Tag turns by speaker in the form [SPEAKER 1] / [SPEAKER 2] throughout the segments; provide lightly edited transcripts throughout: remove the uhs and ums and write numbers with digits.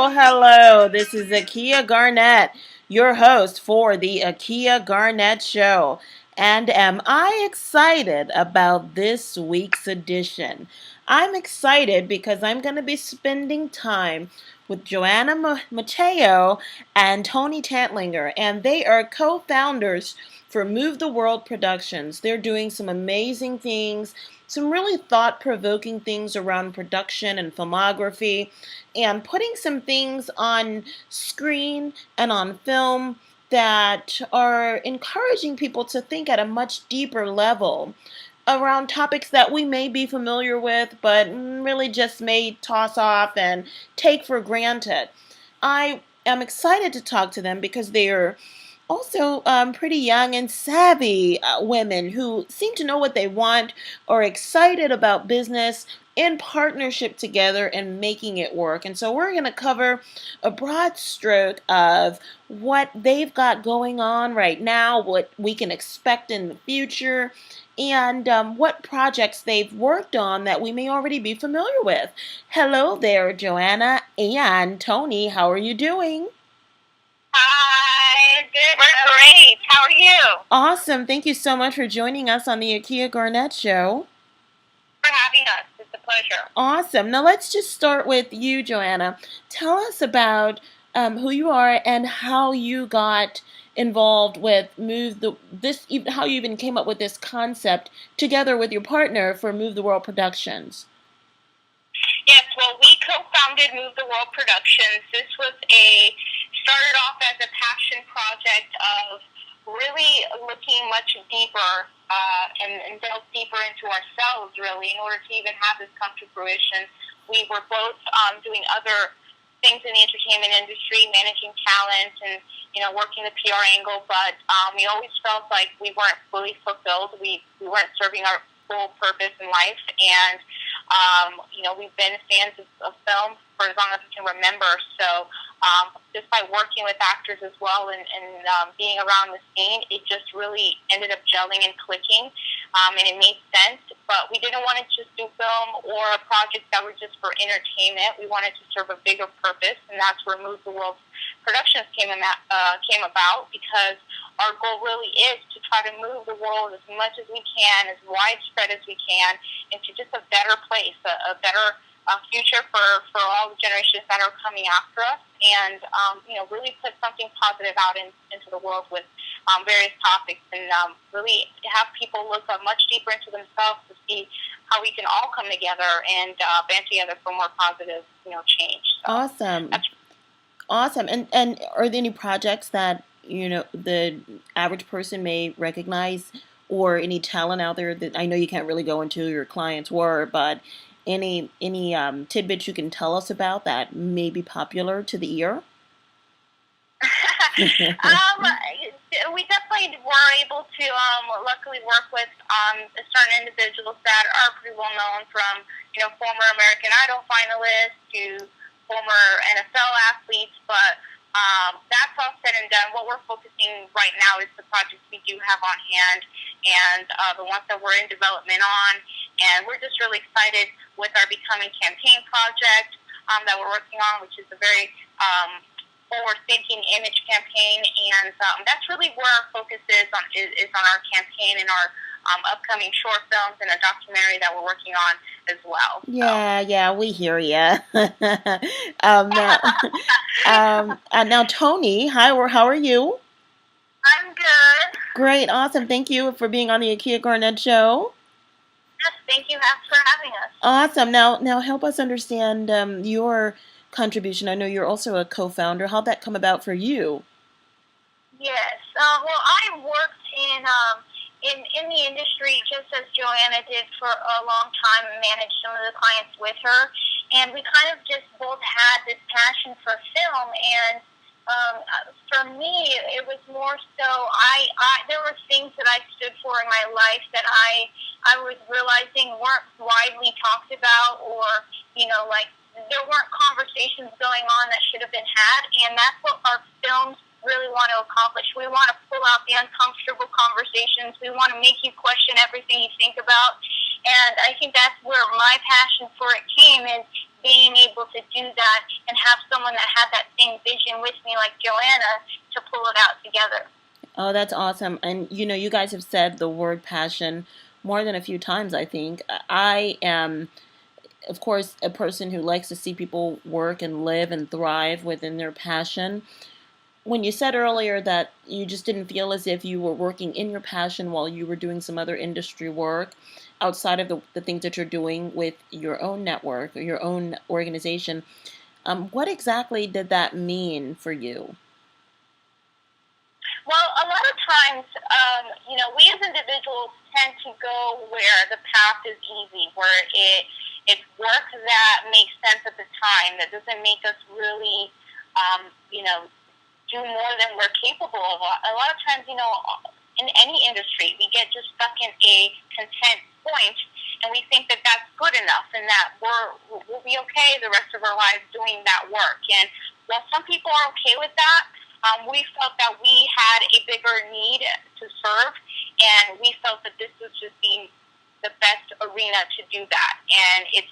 [SPEAKER 1] Hello. This is Akia Garnett, your host for the Akia Garnett Show. And am I excited about this week's edition? I'm excited because I'm going to be spending time with Johanna Mateo and Toni Tantlinger, and they are co-founders for Move the World Productions. They're doing some amazing things, some really thought-provoking things around production and filmography, and putting some things on screen and on film that are encouraging people to think at a much deeper level around topics that we may be familiar with, but really just may toss off and take for granted. I am excited to talk to them because they are also pretty young and savvy women who seem to know what they want, are excited about business, in partnership together and making it work. And so we're going to cover a broad stroke of what they've got going on right now, what we can expect in the future, and what projects they've worked on that we may already be familiar with. Hello there, Johanna and Toni. How are you doing?
[SPEAKER 2] Hi, good. We're great. How are you?
[SPEAKER 1] Awesome. Thank you so much for joining us on the Akia Garnett Show.
[SPEAKER 2] For having us. It's a pleasure.
[SPEAKER 1] Awesome. Now let's just start with you, Johanna. Tell us about who you are and how you got involved with how you even came up with this concept together with your partner for Move the World Productions.
[SPEAKER 2] Yes, well, we co-founded Move the World Productions. This started off as a passion project of really looking much deeper and delve deeper into ourselves, really, in order to even have this come to fruition. We were both doing other things in the entertainment industry, managing talent and, working the PR angle, but we always felt like we weren't fully fulfilled. We weren't serving our full purpose in life, and we've been fans of film for as long as we can remember. So just by working with actors as well and being around the scene, it just really ended up gelling and clicking, and it made sense. But we didn't want to just do film or a project that were just for entertainment. We wanted to serve a bigger purpose, and that's where Move the World Productions came about, because our goal really is to try to move the world as much as we can, as widespread as we can, into just a better place, a better future for all the generations that are coming after us, and really put something positive out into the world with various topics, and really have people look much deeper into themselves to see how we can all come together and band together for more positive, change. So
[SPEAKER 1] Awesome. And are there any projects that the average person may recognize, or any talent out there that I know you can't really go into who your clients were, but any tidbits you can tell us about that may be popular to the ear?
[SPEAKER 2] We definitely were able to luckily work with certain individuals that are pretty well known, from former American Idol finalists to former NFL athletes, but that's all said and done. What we're focusing right now is the projects we do have on hand, and the ones that we're in development on, and we're just really excited with our Becoming campaign project that we're working on, which is a very forward-thinking image campaign, and that's really where our focus is on our campaign and our upcoming short films and a documentary that we're working on as well.
[SPEAKER 1] Yeah, we hear ya. Now, Toni, hi, how are you?
[SPEAKER 2] I'm good.
[SPEAKER 1] Great, awesome. Thank you for being on the Akia Garnett Show.
[SPEAKER 2] Yes, thank you for having us.
[SPEAKER 1] Awesome. Now help us understand your contribution. I know you're also a co-founder. How'd that come about for you?
[SPEAKER 2] Yes. Well, I worked in the industry just as Johanna did for a long time, and managed some of the clients with her. And we kind of just both had this passion for film. And for me, it was more so there were things that I stood for in my life that I was realizing weren't widely talked about, or there weren't conversations going on that should have been had. And that's what our films really want to accomplish. We want to pull out the uncomfortable conversations. We want to make you question everything you think about. And I think that's where my passion for it came, is being able to do that and have someone that had that same vision with me, like Johanna, to pull it out together.
[SPEAKER 1] Oh, that's awesome. And you guys have said the word passion more than a few times, I think. I am, of course, a person who likes to see people work and live and thrive within their passion. When you said earlier that you just didn't feel as if you were working in your passion while you were doing some other industry work outside of the things that you're doing with your own network or your own organization, what exactly did that mean for you?
[SPEAKER 2] Well, a lot of times, we as individuals tend to go where the path is easy, where it's work that makes sense at the time, that doesn't make us really, do more than we're capable of. A lot of times, in any industry, we get just stuck in a content point, and we think that that's good enough, and that we'll be okay the rest of our lives doing that work. And while some people are okay with that, we felt that we had a bigger need to serve, and we felt that this was just the best arena to do that. And it's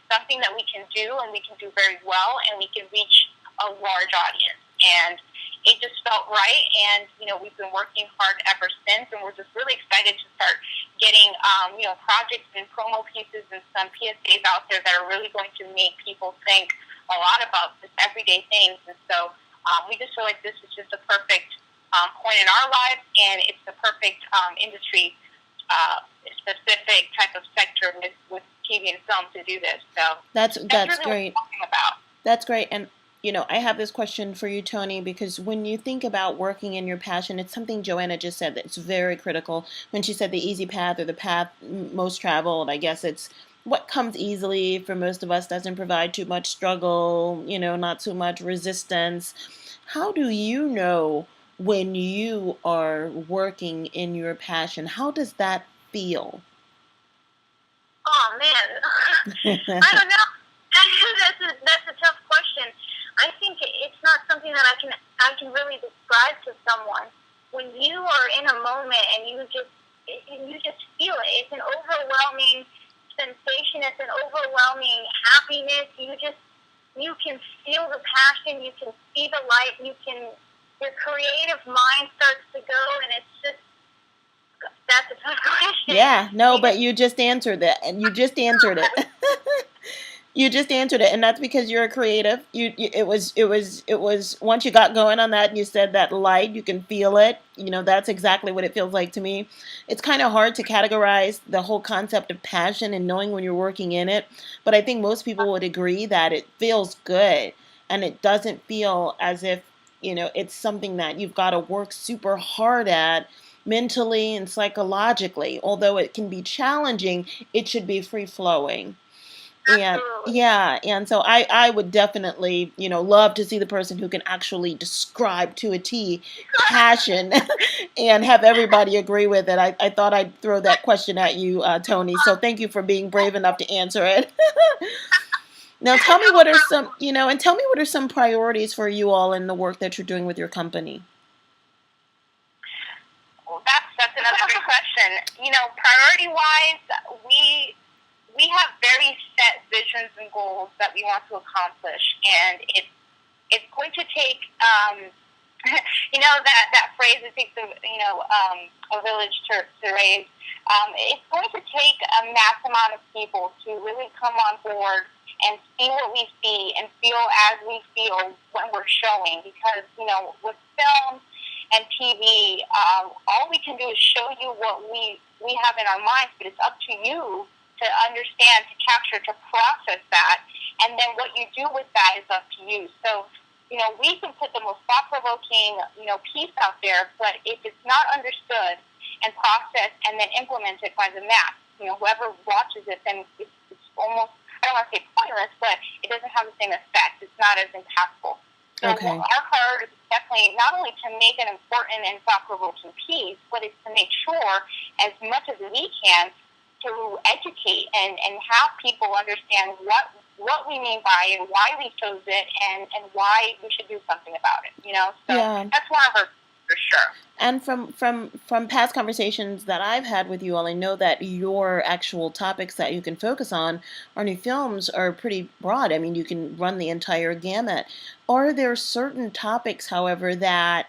[SPEAKER 2] something that we can do, and we can do very well, and we can reach a large audience. And it just felt right, and we've been working hard ever since, and we're just really excited to start getting projects and promo pieces and some PSAs out there that are really going to make people think a lot about just everyday things. And so we just feel like this is just a perfect point in our lives, and it's the perfect industry specific type of sector with TV and film to do this. So
[SPEAKER 1] That's
[SPEAKER 2] really
[SPEAKER 1] great.
[SPEAKER 2] what we're talking about.
[SPEAKER 1] That's great. And I have this question for you, Toni, because when you think about working in your passion, it's something Johanna just said that's very critical. When she said the easy path or the path most traveled, I guess it's what comes easily for most of us, doesn't provide too much struggle, not too much resistance. How do you know when you are working in your passion? How does that feel?
[SPEAKER 2] Oh man, I don't know. That's a tough question. I think it's not something that I can really describe to someone. When you are in a moment and you just feel it, it's an overwhelming sensation. It's an overwhelming happiness. You can feel the passion. You can see the light. Your creative mind starts to go, and it's just. That's a tough question.
[SPEAKER 1] Yeah, no, but you just answered that, and you just answered it. You just answered it, and that's because you're a creative. It was once you got going on that, and you said that light, you can feel it. That's exactly what it feels like to me. It's kind of hard to categorize the whole concept of passion and knowing when you're working in it, but I think most people would agree that it feels good, and it doesn't feel as if it's something that you've got to work super hard at mentally and psychologically. Although it can be challenging, it should be free flowing. And
[SPEAKER 2] Absolutely.
[SPEAKER 1] yeah, and so I would definitely, love to see the person who can actually describe to a T passion and have everybody agree with it. I thought I'd throw that question at you, Toni. So thank you for being brave enough to answer it. Now tell me what are some, and tell me what are some priorities for you all in the work that you're doing with your company.
[SPEAKER 2] Well, that's another good question. Priority wise, we have very set visions and goals that we want to accomplish, and it's going to take that phrase, it takes a village to raise. It's going to take a mass amount of people to really come on board and see what we see and feel as we feel when we're showing, because with film and TV, all we can do is show you what we have in our minds, but it's up to you to understand, to capture, to process that, and then what you do with that is up to you. So, we can put the most thought-provoking, piece out there, but if it's not understood and processed and then implemented by the mass, whoever watches it, then it's almost, I don't want to say pointless, but it doesn't have the same effect. It's not as impactful. So
[SPEAKER 1] Okay.
[SPEAKER 2] our priority is definitely not only to make an important and thought-provoking piece, but it's to make sure, as much as we can, to educate and have people understand what we mean by and why we chose it and why we should do something about it. So
[SPEAKER 1] Yeah.
[SPEAKER 2] that's one of our for sure.
[SPEAKER 1] And from past conversations that I've had with you all, I know that your actual topics that you can focus on your films are pretty broad. I mean, you can run the entire gamut. Are there certain topics, however, that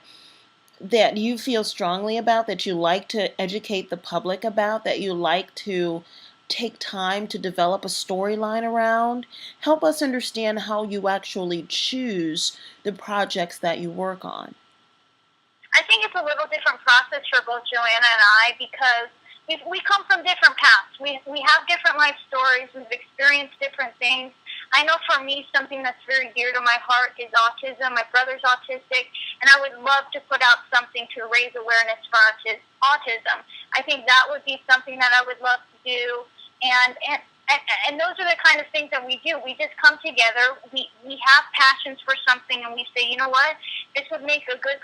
[SPEAKER 1] you feel strongly about, that you like to educate the public about, that you like to take time to develop a storyline around? Help us understand how you actually choose the projects that you work on.
[SPEAKER 2] I think it's a little different process for both Johanna and I because we come from different paths. We have different life stories. We've experienced different things. I know for me, something that's very dear to my heart is autism. My brother's autistic, and I would love to put out something to raise awareness for autism. I think that would be something that I would love to do, and those are the kind of things that we do. We just come together. We have passions for something, and we say, you know what, this would make a good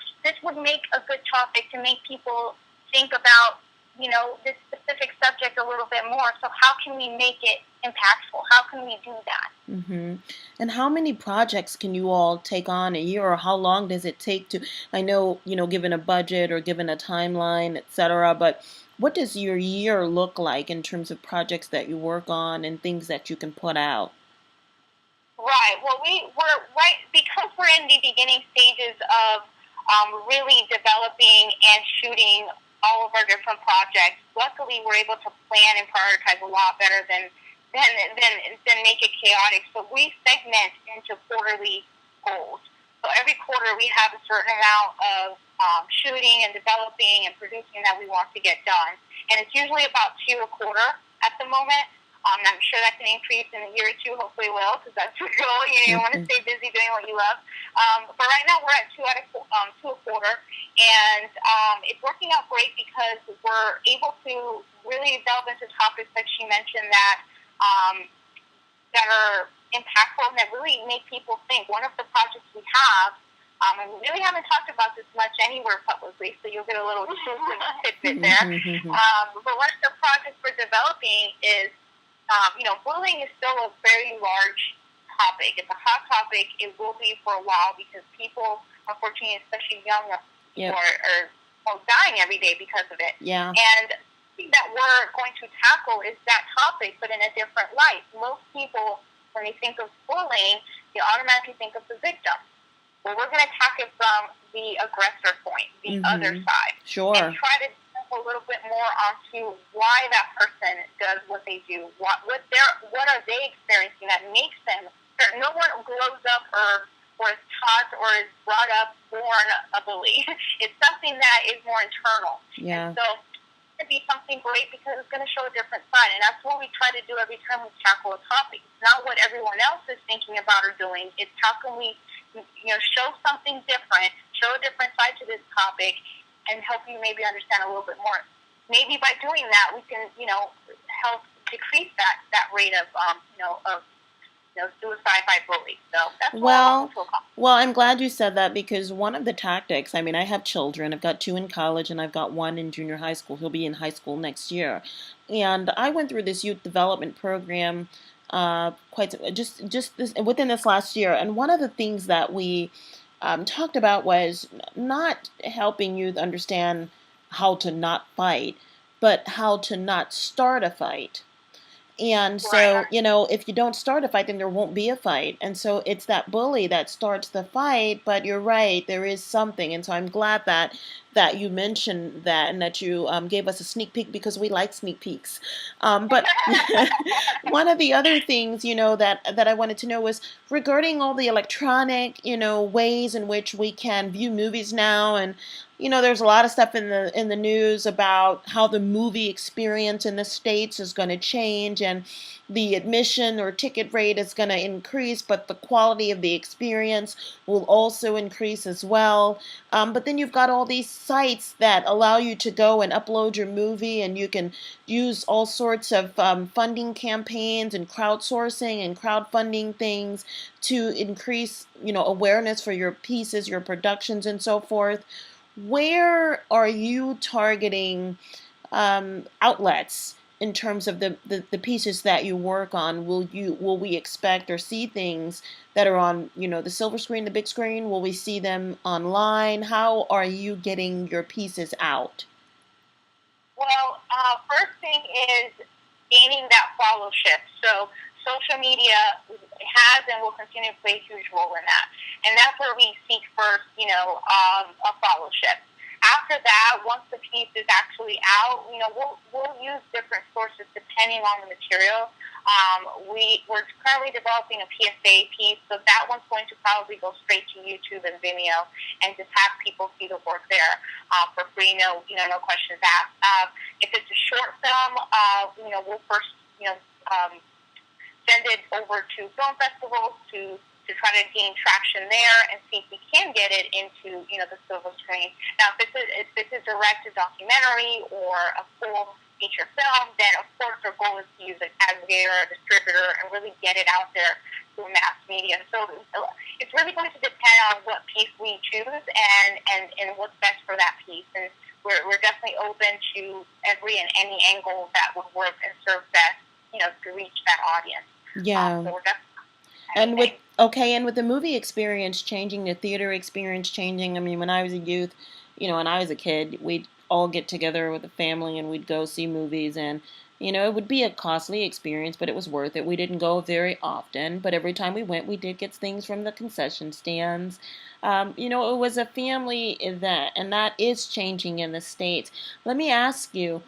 [SPEAKER 2] topic to make people think about, you know, this specific subject a little bit more. So how can we make it impactful? How can we do that?
[SPEAKER 1] Mm-hmm. And how many projects can you all take on a year, or how long does it take to? I know, given a budget or given a timeline, etc. But what does your year look like in terms of projects that you work on and things that you can put out?
[SPEAKER 2] Right. Well, we're right because we're in the beginning stages of really developing and shooting all of our different projects. Luckily, we're able to plan and prioritize a lot better than make it chaotic. So we segment into quarterly goals. So every quarter we have a certain amount of shooting and developing and producing that we want to get done, and it's usually about 2 a quarter at the moment. I'm sure that can increase in a year or 2. Hopefully, it will, because that's the goal. You want to stay busy doing what you love. But right now, we're at 2 a quarter, and it's working out great because we're able to really delve into topics like she mentioned that are impactful and that really make people think. One of the projects we have, and we really haven't talked about this much anywhere publicly, so you'll get a little tidbit there. But one of the projects we're developing is, bullying is still a very large topic. It's a hot topic. It will be for a while because people, unfortunately, especially young people, are dying every day because of it.
[SPEAKER 1] Yeah.
[SPEAKER 2] And the thing that we're going to tackle is that topic, but in a different light. Most people, when they think of bullying, they automatically think of the victim. Well, we're going to attack it from the aggressor point, the other side.
[SPEAKER 1] Sure.
[SPEAKER 2] And try to a little bit more onto why that person does what they do. What are they experiencing that makes them? No one grows up or is taught or is brought up born a bully. It's something that is more internal.
[SPEAKER 1] Yeah.
[SPEAKER 2] And so it's going to be something great because it's going to show a different side, and that's what we try to do every time we tackle a topic. It's not what everyone else is thinking about or doing. It's how can we, show something different, show a different side to this topic, and help you maybe understand a little bit more. Maybe by doing that, we can, help decrease that rate of, suicide by bullying. So that's
[SPEAKER 1] well, I'm glad you said that, because one of the tactics, I mean, I have children. I've got 2 in college, and I've got 1 in junior high school. He'll be in high school next year. And I went through this youth development program within this last year. And one of the things that we talked about was not helping youth understand how to not fight, but how to not start a fight. And so, if you don't start a fight, then there won't be a fight. And so it's that bully that starts the fight, but you're right, there is something. And so I'm glad that you mentioned that, and that you gave us a sneak peek, because we like sneak peeks. But one of the other things, that I wanted to know was regarding all the electronic, ways in which we can view movies now. And there's a lot of stuff in the news about how the movie experience in the States is going to change, and the admission or ticket rate is going to increase, but the quality of the experience will also increase as well. But then you've got all these sites that allow you to go and upload your movie, and you can use all sorts of funding campaigns and crowdsourcing and crowdfunding things to increase, awareness for your pieces, your productions, and so forth. Where are you targeting outlets in terms of the pieces that you work on? Will we expect or see things that are on, the silver screen, the big screen? Will we see them online? How are you getting your pieces out?
[SPEAKER 2] Well, first thing is gaining that followership. So social media has and will continue to play a huge role in that. And that's where we seek first, a followership. After that, once the piece is actually out, we'll use different sources depending on the material. We're currently developing a PSA piece, so that one's going to probably go straight to YouTube and Vimeo, and just have people see the work there for free, no questions asked. If it's a short film, we'll first, send it over to film festivals to try to gain traction there and see if we can get it into, the silver screen. Now, if it's a direct documentary or a full feature film, then of course our goal is to use an aggregator, a distributor, and really get it out there through mass media. So it's really going to depend on what piece we choose and what's best for that piece. And we're definitely open to every and any angle that would work and serve best, to reach that audience.
[SPEAKER 1] Yeah.
[SPEAKER 2] So we're definitely
[SPEAKER 1] and with the movie experience changing, the theater experience changing. I mean, when I was a youth, and I was a kid, we'd all get together with the family and we'd go see movies, and it would be a costly experience, but it was worth it. We didn't go very often, but every time we went, we did get things from the concession stands. It was a family event, and that is changing in the States. Let me ask you,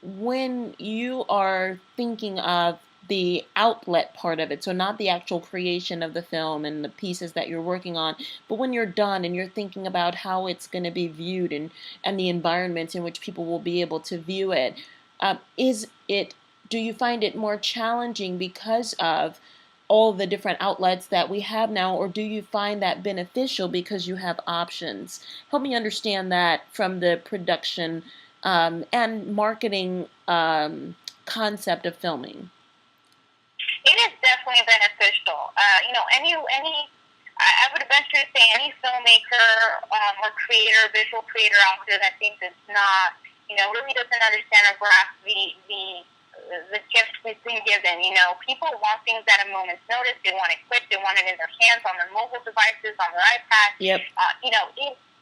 [SPEAKER 1] when you are thinking of the outlet part of it, so not the actual creation of the film and the pieces that you're working on, but when you're done and you're thinking about how it's going to be viewed and the environments in which people will be able to view it, do you find it more challenging because of all the different outlets that we have now, or do you find that beneficial because you have options? Help me understand that from the production and marketing concept of filming.
[SPEAKER 2] It is definitely beneficial. I would venture to say any filmmaker or creator, visual creator out there that thinks it's not, really doesn't understand or grasp the gift we've been given. People want things at a moment's notice. They want it quick. They want it in their hands, on their mobile devices, on their iPad.
[SPEAKER 1] Yep.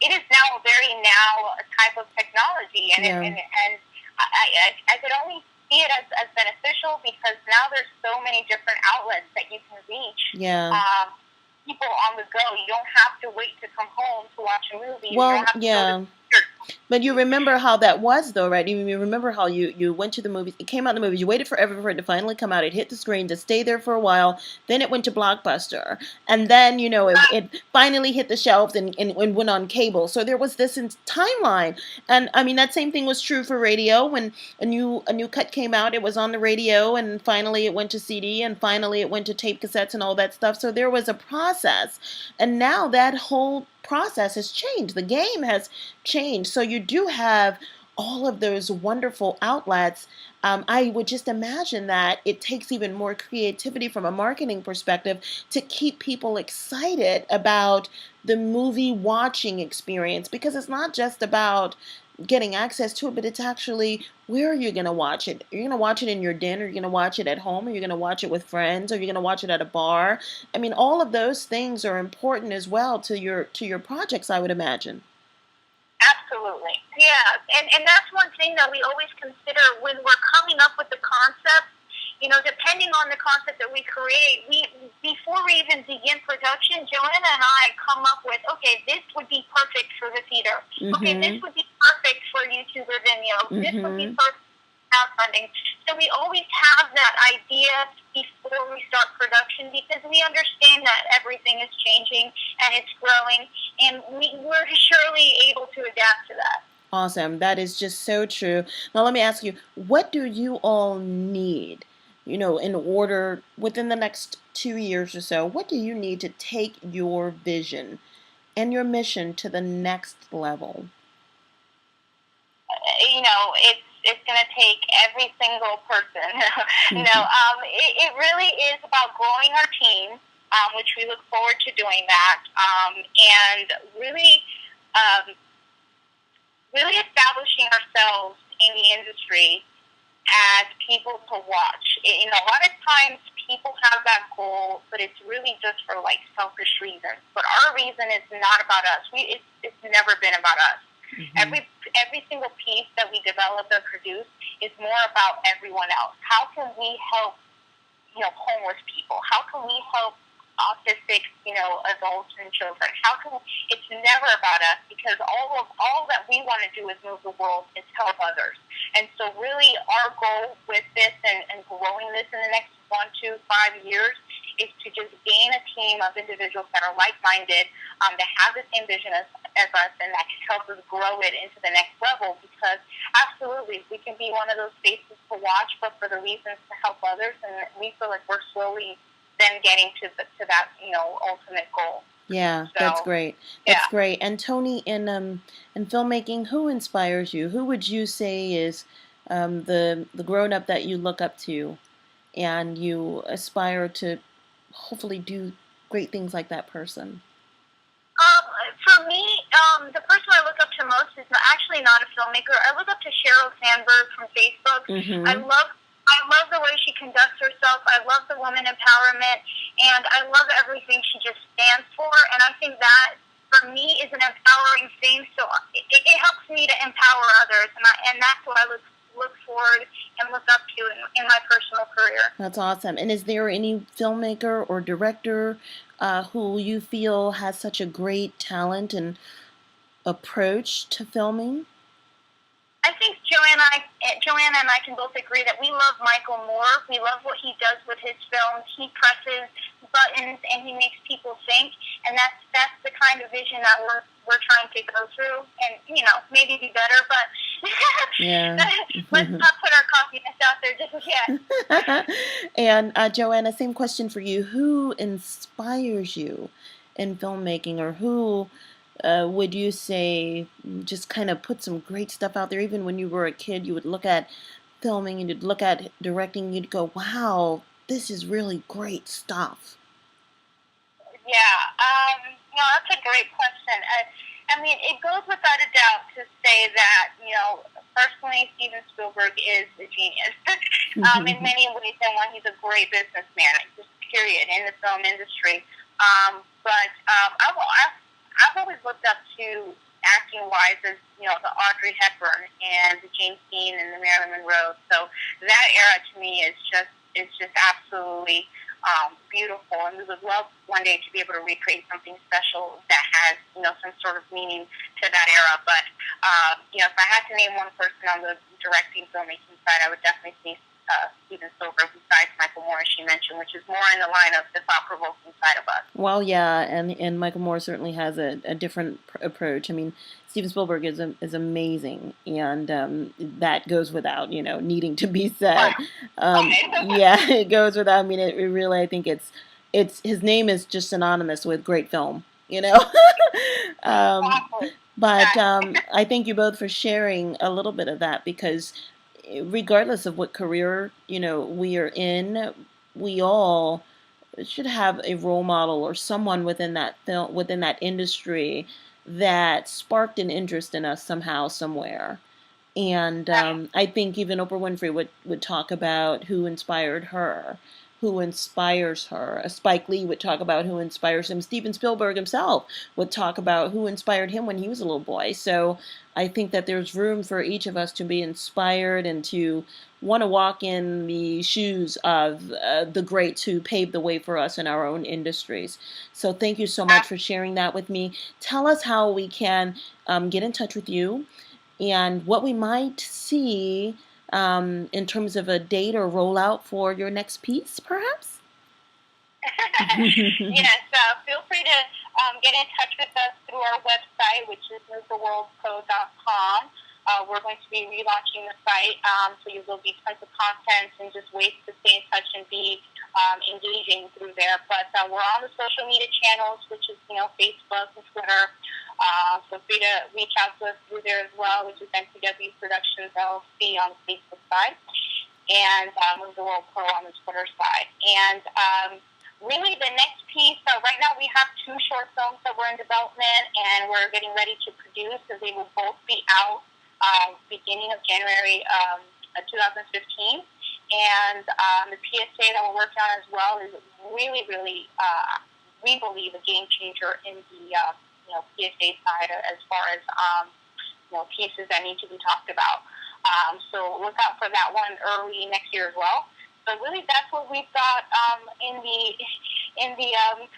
[SPEAKER 2] It is now a very type of technology, and I could only see it as beneficial because now there's so many different outlets that you can reach.
[SPEAKER 1] Yeah.
[SPEAKER 2] People on the go. You don't have to wait to come home to watch a movie.
[SPEAKER 1] Well, yeah. But you remember how that was, though, right? You remember how you went to the movies. It came out in the movies. You waited forever for it to finally come out. It hit the screen to stay there for a while. Then it went to Blockbuster. And then, it finally hit the shelves and went on cable. So there was this timeline. And, I mean, that same thing was true for radio. When a new cut came out, it was on the radio. And finally it went to CD. And finally it went to tape cassettes and all that stuff. So there was a process. And now that whole process has changed. The game has changed. So you do have all of those wonderful outlets. I would just imagine that it takes even more creativity from a marketing perspective to keep people excited about the movie watching experience, because it's not just about getting access to it, but it's actually, where are you going to watch it? You're going to watch it in your den, or you're going to watch it at home, or you're going to watch it with friends, or you're going to watch it at a bar. I mean, all of those things are important as well to your projects, I would imagine.
[SPEAKER 2] Absolutely. Yeah. And that's one thing that we always consider when we're coming up with the concept. Depending on the concept that we create, before we even begin production, Johanna and I come up with, okay, this would be perfect for the theater. Mm-hmm. Okay, this would be perfect for YouTube or Vimeo. Mm-hmm. This would be perfect for crowdfunding. So we always have that idea before we start production, because we understand that everything is changing and it's growing, and we're surely able to adapt to that.
[SPEAKER 1] Awesome. That is just so true. Now let me ask you, what do you all need? In order, within the next 2 years or so, what do you need to take your vision and your mission to the next level?
[SPEAKER 2] It's going to take every single person. Mm-hmm. It really is about growing our team, which we look forward to doing that, and really establishing ourselves in the industry as people to watch. You know, a lot of times people have that goal, but it's really just for like selfish reasons. But our reason is not about us. It's never been about us. Mm-hmm. Every single piece that we develop and produce is more about everyone else. How can we help, you know, homeless people? How can we help autistic, you know, adults and children? How can it's never about us, because all that we want to do is move the world is help others. And so really our goal with this and growing this in the next 1, 2, 5 years is to just gain a team of individuals that are like-minded, that have the same vision as us, and that can help us grow it into the next level. Because absolutely, we can be one of those faces to watch, but for the reasons to help others, and we feel like we're slowly then getting to that, you know, ultimate goal.
[SPEAKER 1] Yeah, so, that's great. That's great. And Toni, in filmmaking, who inspires you? Who would you say is the grown up that you look up to, and you aspire to hopefully do great things like that person?
[SPEAKER 2] For me, the person I look up to most is actually not a filmmaker. I look up to Sheryl Sandberg from Facebook. Mm-hmm. I love the way she conducts herself. I love the woman empowerment, and I love everything she just stands for. And I think that, for me, is an empowering thing. So it helps me to empower others, and that's what I look forward and look up to in my personal career.
[SPEAKER 1] That's awesome. And is there any filmmaker or director who you feel has such a great talent and approach to filming?
[SPEAKER 2] I think Joanna and I can both agree that we love Michael Moore. We love what he does with his films. He presses buttons and he makes people think, and that's the kind of vision that we're trying to go through, and you know, maybe be better, but let's not put our cockiness out there just yet.
[SPEAKER 1] And Joanna, same question for you. Who inspires you in filmmaking, or who would you say just kind of put some great stuff out there? Even when you were a kid, you would look at filming and you'd look at directing, you'd go, wow, this is really great stuff.
[SPEAKER 2] Yeah, no, that's a great question. I mean, it goes without a doubt to say that, you know, personally, Steven Spielberg is a genius in many ways, and one, he's a great businessman, just period, in the film industry. But I've always looked up to acting-wise as, you know, the Audrey Hepburn and the James Dean and the Marilyn Monroe. So that era to me is just absolutely beautiful, and we would love one day to be able to recreate something special that has, you know, some sort of meaning to that era. But you know, if I had to name one person on the directing filmmaking side, I would definitely say Steven Spielberg, besides Michael Moore, as she mentioned, which is more in the line of the thought-provoking side of us.
[SPEAKER 1] Well, yeah, and Michael Moore certainly has a different approach. I mean, Steven Spielberg is amazing, and that goes without, you know, needing to be said. Yeah, it goes without. I mean, it really, I think it's his name is just synonymous with great film, you know. But I thank you both for sharing a little bit of that, because regardless of what career, you know, we are in, we all should have a role model or someone within that film, within that industry, that sparked an interest in us somehow, somewhere. And I think even Oprah Winfrey would talk about who inspired her, who inspires her. Spike Lee would talk about who inspires him. Steven Spielberg himself would talk about who inspired him when he was a little boy. So I think that there's room for each of us to be inspired and to want to walk in the shoes of the greats who paved the way for us in our own industries. So thank you so much for sharing that with me. Tell us how we can get in touch with you, and what we might see in terms of a date or rollout for your next piece, perhaps?
[SPEAKER 2] Yes, feel free to get in touch with us through our website, which is movetheworldpro.com. We're going to be relaunching the site, so there will be tons of content and just ways to stay in touch and be engaging through there. But we're on the social media channels, which is, you know, Facebook and Twitter. Feel free to reach out to us through there as well, which is MTW Productions LLC on the Facebook side, and Move the World Pro on the Twitter side. And really, the next piece, right now we have 2 short films that we're in development, and we're getting ready to produce, so they will both be out beginning of January 2015. And the PSA that we're working on as well is really, really, we believe, a game changer in the PSA side as far as pieces that need to be talked about. So look out for that one early next year as well. So really, that's what we've got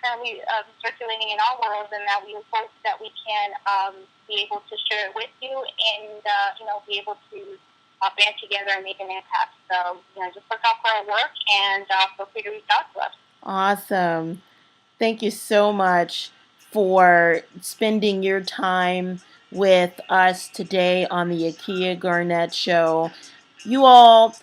[SPEAKER 2] currently circulating in our world, and that we hope that we can be able to share it with you, and be able to band together and make an impact. So just look out for our work, and feel free to reach out to us.
[SPEAKER 1] Awesome. Thank you so much for spending your time with us today on the Akia Garnett Show. You all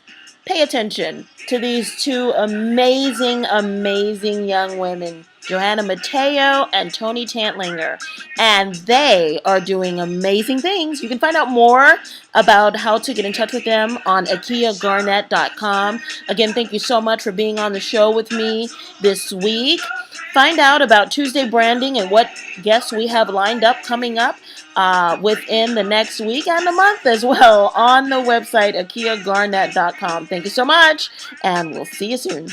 [SPEAKER 1] pay attention to these two amazing, amazing young women, Johanna Mateo and Toni Tantlinger. And they are doing amazing things. You can find out more about how to get in touch with them on akiagarnett.com. Again, thank you so much for being on the show with me this week. Find out about Tuesday branding and what guests we have lined up coming up within the next week and a month as well on the website akiagarnett.com. Thank you so much, and we'll see you soon.